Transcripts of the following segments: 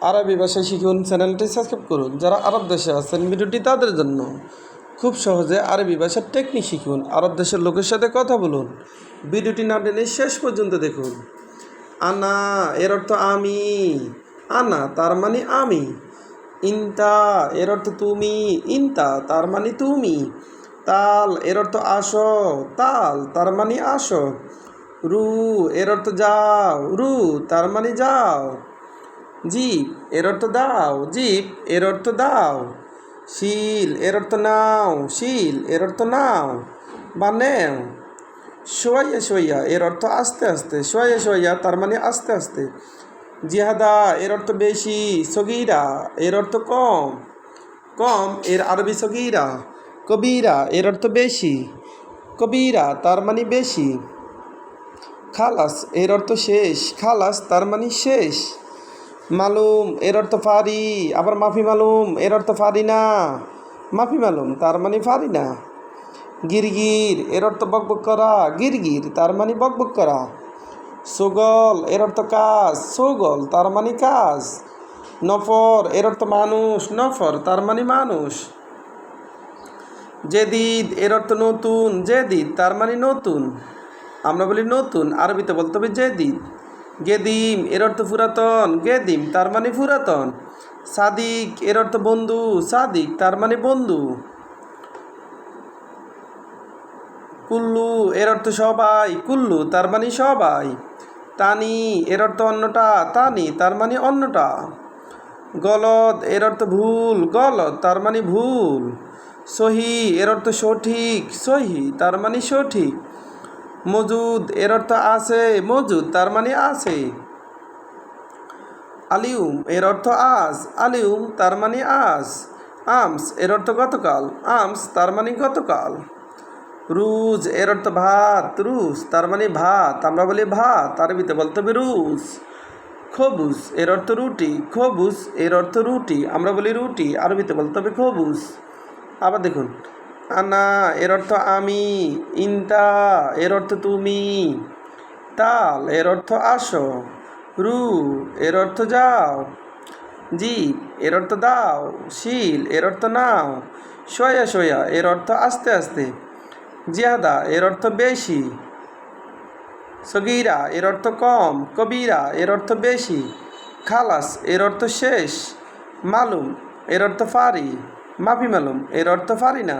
আরবি ভাষা শিখুন চ্যানেলটি সাবস্ক্রাইব করুন। যারা আরব দেশে আছেন ভিডিওটি তাদের জন্য। খুব সহজে আরবি ভাষার টেকনিক শিখুন, আরব দেশের লোকের সাথে কথা বলুন। ভিডিওটি না টেনে শেষ পর্যন্ত দেখুন। আনা এর অর্থ আমি, আনা তার মানে আমি। ইনতা এর অর্থ তুমি, ইনতা তার মানে তুমি। তাল এর অর্থ আসো, তাল তার মানে আসো। রু এর অর্থ যাও, রু তার মানে যাও। জিপ এর অর্থ দাও, জিপ এর অর্থ দাও। শিল এর অর্থ নাও, শিল এর অর্থ নাও বা নেও। সোয়া সোয়া এর অর্থ আস্তে আস্তে, সোয়া সোয়া তার মানে আস্তে আস্তে। জিহাদা এর অর্থ বেশি, সগিরা এর অর্থ কম, কম এর আরবি সগিরা। কবিরা এর অর্থ বেশি, কবিরা তার মানে বেশি। খালাস এর অর্থ শেষ, খালাস তার মানে শেষ। মালুম এর অর্থ ফারি, আবার মাফি মালুম এর অর্থ ফারি না, মাফি মালুম তার মানে ফারি না। গিরগির এর অর্থ বকবক করা, গিরগির তার মানে বকবক করা। সুগল এর অর্থ কাজ, সুগল তার মানে কাজ। নফর এর অর্থ মানুষ, নফর তার মানে মানুষ। জেদিদ এর অর্থ নতুন, জেদিদ তার মানে নতুন, আমরা বলি নতুন, আরবিতে বলতে হবে জেদিদ। গেদিম এর অর্থ পুরাতন, গেদিম তার মানে পুরাতন। সাদিক এর অর্থ বন্ধু, সাদিক তার মানে বন্ধু। কুল্লু এর অর্থ সবাই, কুল্লু তার মানে সবাই। তানি এর অর্থ অন্যটা, তানি তার মানে অন্যটা। গলদ এর অর্থ ভুল, গলদ তার মানে ভুল। সহি এর অর্থ সঠিক, সহি তার মানে সঠিক। মজুদ এর অর্থ আছে, মজুদ তার মানে আছে। আলিউম এর অর্থ আজ, আলিউম তার মানে আজ। আমস এর অর্থ গতকাল, আমস তার মানে গতকাল। রুজ এর অর্থ ভাত, রুজ তার মানে ভাত, আমরা বলি ভাত, আরবিতে বলতে হবে রুজ। খবুজ এর অর্থ রুটি, খবুজ এর অর্থ রুটি, আমরা বলি রুটি, আরবিতে বলতে হবে খবুজ। আবার দেখুন, আনা এর অর্থ আমি, ইনতা এর অর্থ তুমি, তাল এর অর্থ আসো, রু এর অর্থ যাও, জিপ এর অর্থ দাও, শিল এর অর্থ নাও, সোয়া সোয়া এর অর্থ আস্তে আস্তে। জিয়াদা এর অর্থ বেশি, সগিরা এর অর্থ কম, কবিরা এর অর্থ বেশি। খালাস এর অর্থ শেষ। মালুম এর অর্থ ফারি, মাফি মালুম এর অর্থ ফারি না।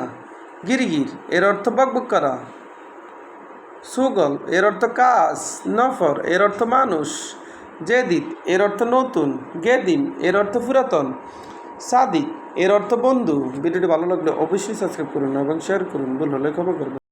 গিরগির এর অর্থ বকবক করা। সুগল এর অর্থ কাজ, নফর এর অর্থ মানুষ। জেদিদ এর অর্থ নতুন, গেদিম এর অর্থ পুরাতন। সাদিক এর অর্থ বন্ধু। ভিডিওটি ভালো লাগলে অবশ্যই সাবস্ক্রাইব করুন এবং শেয়ার করুন, ভুল হলে ক্ষমা করবেন।